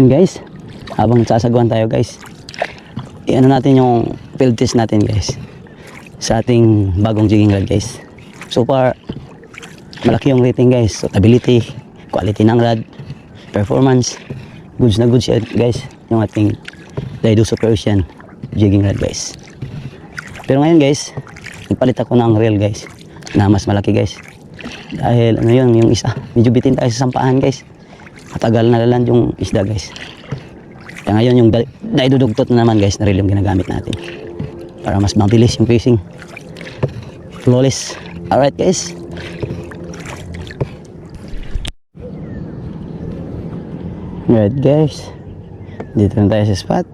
And guys, habang sasagwan tayo guys, i-ano natin yung field test natin guys sa ating bagong jigging rod guys. So far, malaki yung rating guys. So, stability, quality ng rod, performance, goods na goods siya guys, yung ating Dido Super Ocean jigging rod guys. Pero ngayon guys, nagpalit ako ng reel guys na mas malaki guys. Dahil ano yun, yung isa, medyo bitin tayo sa sampahan guys. Matagal na laland yung isda guys. Kaya ngayon yung naidudugtot na naman guys na reel yung ginagamit natin para mas mabilis yung fishing. Flawless. Alright guys. Alright guys. Dito na tayo sa spot.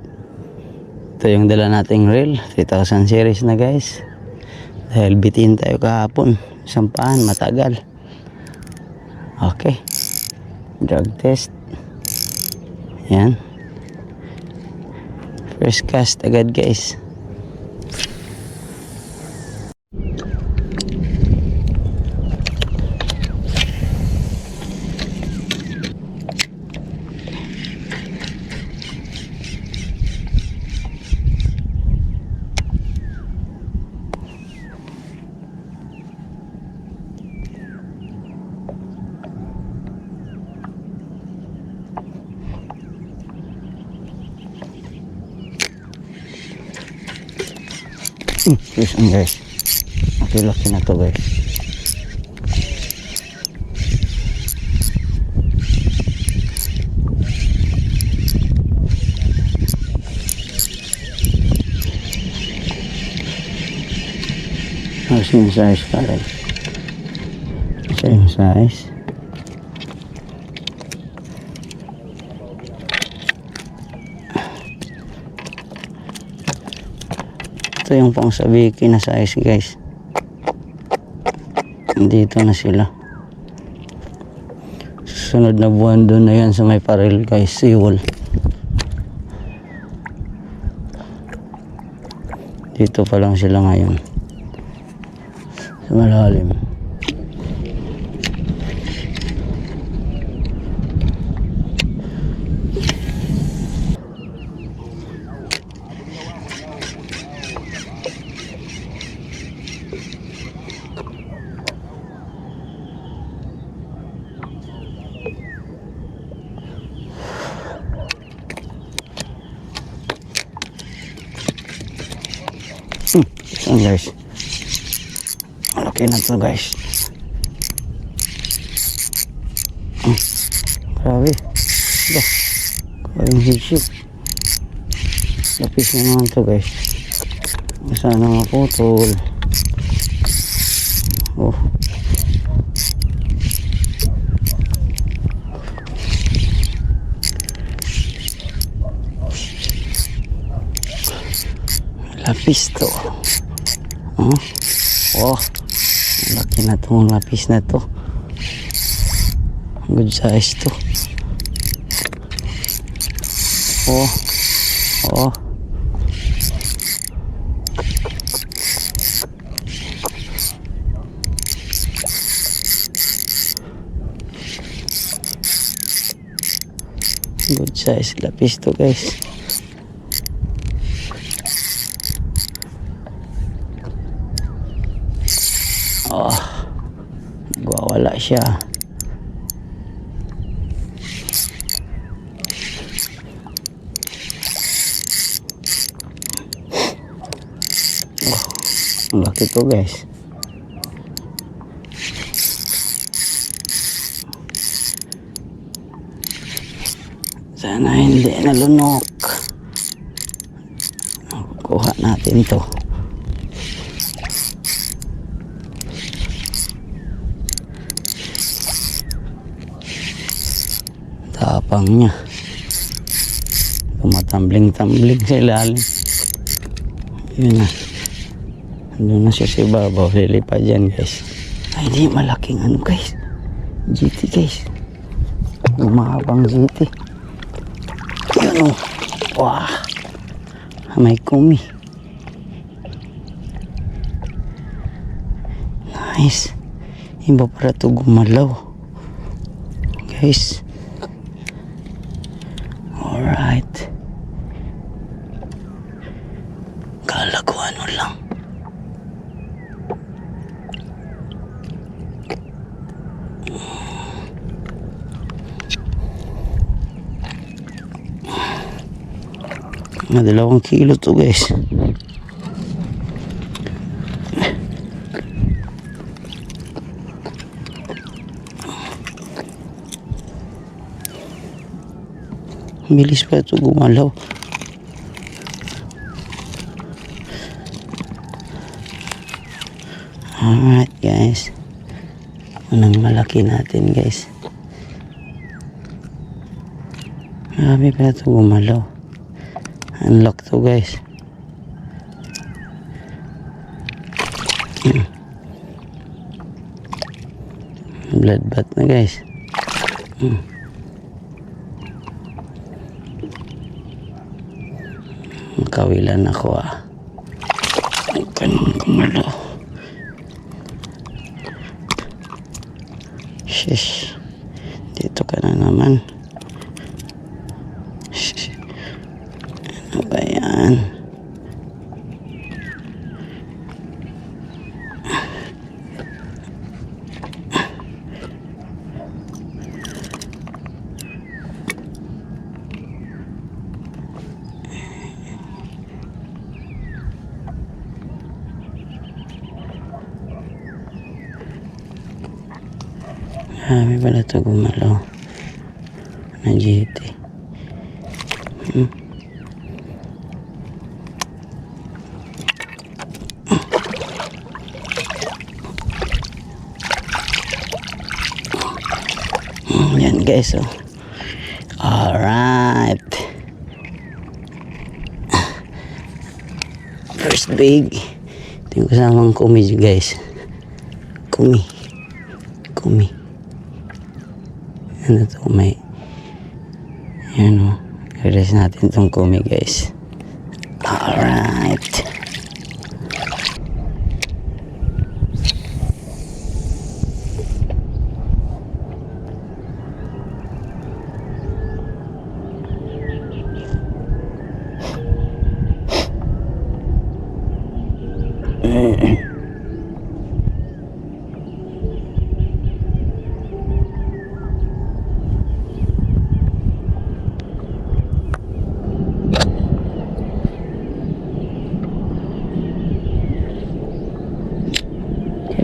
Ito yung dala nating reel. 3000 series na guys. Dahil bitin tayo kahapon. Sampahan matagal. Okay. Drag test. Yan. First cast agad guys. Yes, guys. Okay, laki na to guys. Same size pa rin. Same size. Ito yung pang sabiki na size guys. Dito na sila. Susunod na buwan doon na yan sa may paril guys. Seawall. Dito pa lang sila ngayon. Sa malalim. Yan guys, malaki na to guys. Grabe ba, kayong hitsip. Lapis na naman to guys. Sana maputol. Oh, lapis to. Oh, laki na itong lapis na to. Good size to. Oh. Good size lapis to guys. Oh, wala siya. Oh, ang laki to guys. Sana hindi nalunok. Kuha natin to. Tapang niya. Tumatambling-tambling sa ilalim. Yun na. Doon na siya sa ibabaw. Lilipad yan guys. Ay di, malaking ano guys. GT guys. Umabang GT. Yun o. Wah. May kumi. Nice. Iba para ito gumalaw. Guys. Alright. Kala ko ano lang. Mga 2 kilo to guys. Bilis pa ito gumalaw. Alright guys. Unang malaki natin guys. Grabe pa ito gumalaw. Unlock to guys. Blood bath na guys. Kawilan ako ah. Ang kanong gumalaw. Shish. Dito ka na naman. Shish. Ano ba yan? May pala ito gumalaw na GT. Yan guys, oh. Alright, first big. Ito yung kasamang kumi guys. Kumi. Ano to, may yan o, i-release natin itong kumi guys. Alright,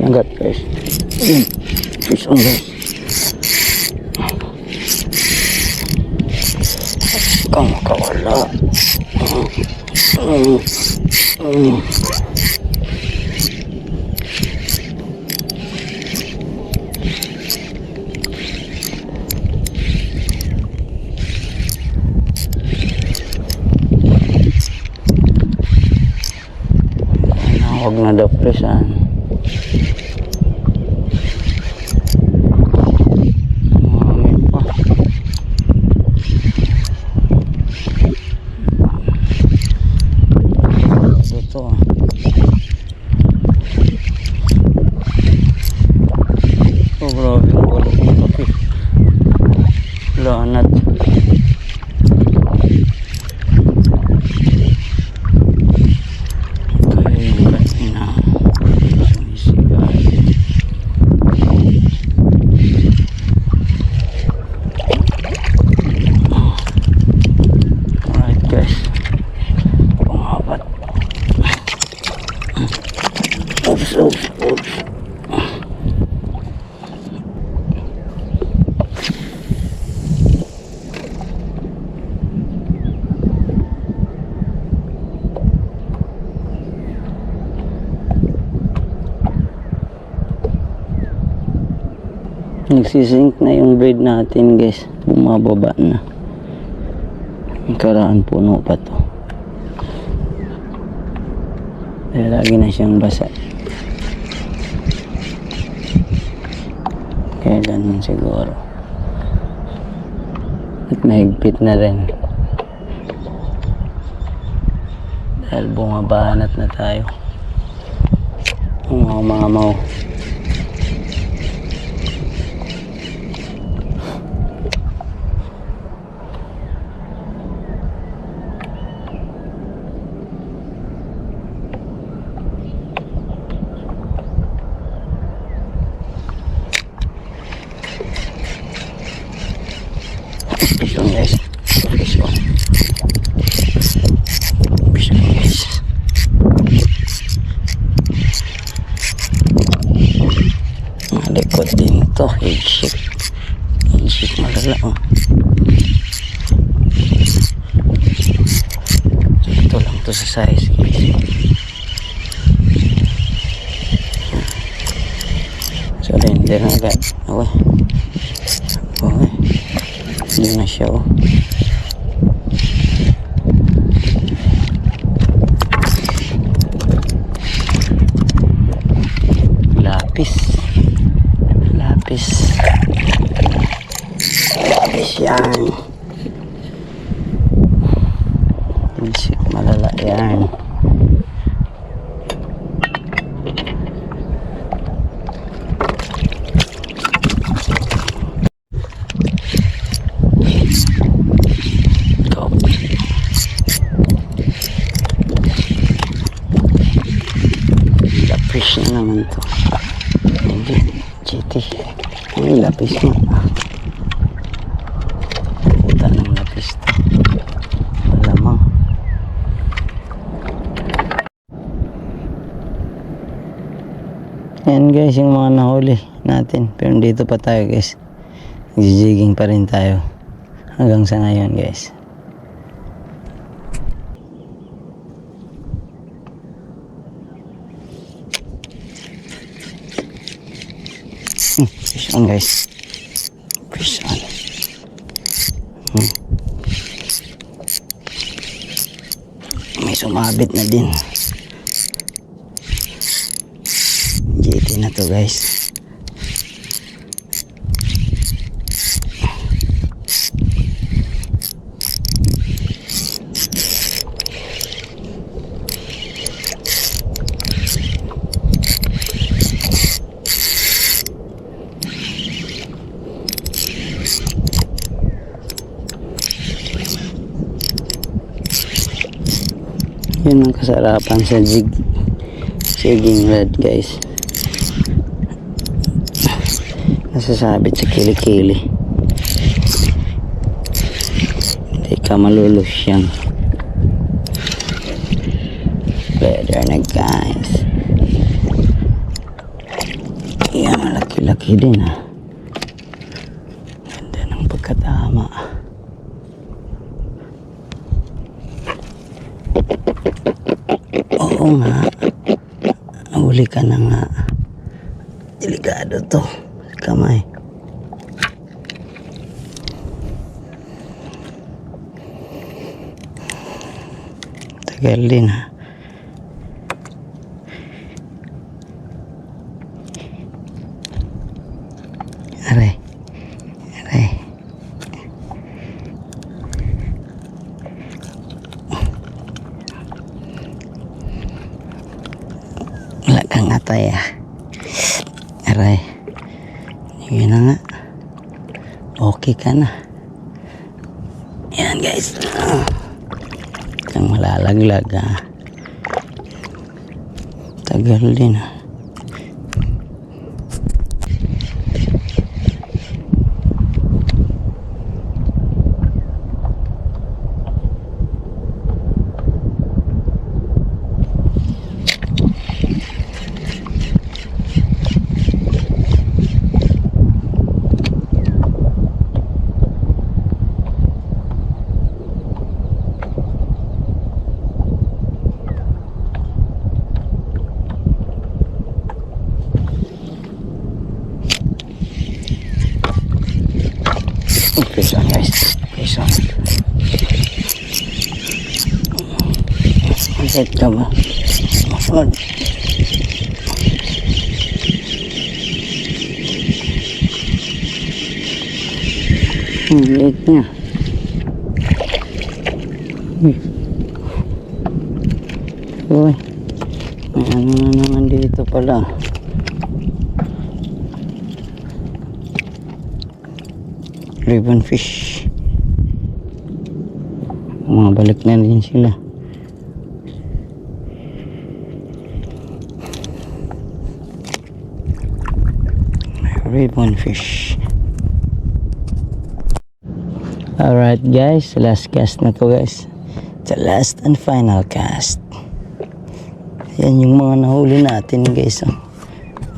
agad guys. Fish on guys. Kang makawala. Huwag na daw presan. Lanat. Kaya yung kanina sumisigaw. Alright guys, pangapat. Oops. Nagsisink na yung braid natin guys, bumababa na. Ang karaan puno pa to, dahil lagi na siyang basa, kaya ganun siguro, at mahigpit na rin dahil bumabanat na tayo. Mga mau. Fish on guys. Fish on. Fish on guys. Malikot din ito. Headship. Headship malala oh. Ito lang to sa size guys. Surrender na agad. Okay. Okay. Hindi na siya oh. Lapis. Lapis. Lapis yan. Headship malala yan. Lapis na naman to. Hindi, GT. Ay, lapis mo. Puta ng lapis to. Malamang. Yan guys, yung mga nahuli natin. Pero dito pa tayo guys. Nagjijigging pa rin tayo. Hanggang sa ngayon guys. Fish on guys. Fish on. May sumabit na din. GT na to guys. Yun ang kasarapan sa jigging rod guys. Nasasabit sa kilikili. Hindi ka malulus yan. Better na guys. Yan, malaki-laki din ha. Ganda ng pagkatama. Oo nga. Huli ka na nga. Delikado to. Kamay. Tagal din ha. Aray. Aray. Wala kang atay ah. Aray. Yun na nga. Okay ka na. Yan guys. Ang malalaglag ah. Tagal din ah. Fish on guys. Fish on. Malit ka ba? Masunod. Malit niya. Uy. May ano na naman dito pala. Ribbon fish. Mga balik na din sila. Ribbon fish. Alright guys, last cast na to guys. The last and final cast. Yan yung mga nahuli natin guys. Oh.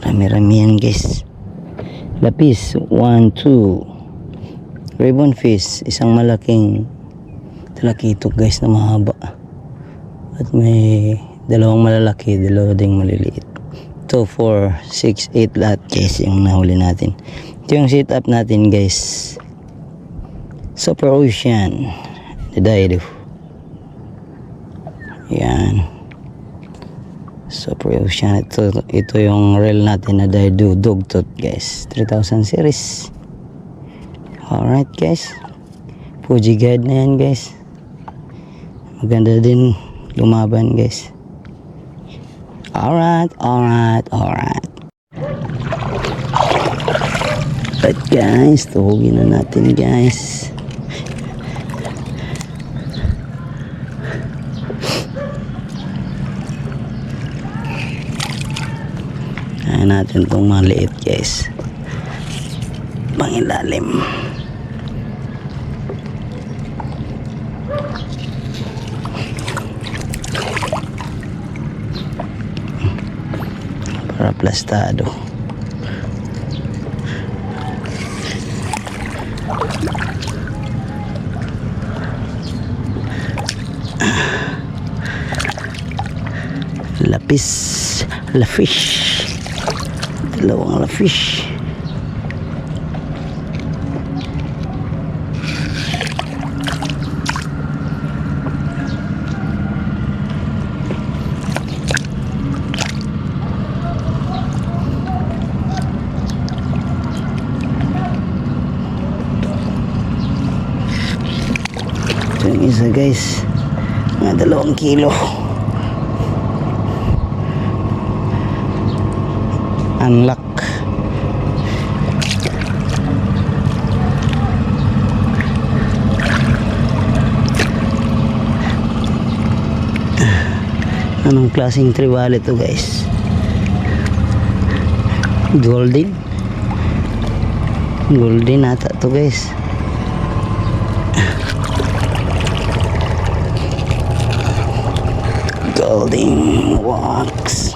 Rami-rami yan guys. Lapis, 1, 2. Ribbon fish, isang malaking talakitok guys na mahaba. At may dalawang malalaki, dalawa ding maliliit. 2, 4, 6, 8 lahat guys yung nahuli natin. Ito yung setup natin guys. Super Ocean Dido. Yan. Super Ocean. Ito yung reel natin na Dido Dogtooth guys. 3000 series. Alright guys. Fuji guide na yan guys. Maganda din lumaban guys. Alright. But guys, tuhugin na natin guys. Ayan natin itong maliit guys. Pangilalim. Para plastado. Lapis, lafish. Dalawang lafish. Ito yung isa guys, mga 2 kilo. Unlock. Anong klaseng tribal ito guys? Golden ata to guys. Golden wax.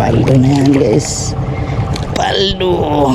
Paldo na yan guys. Paldo.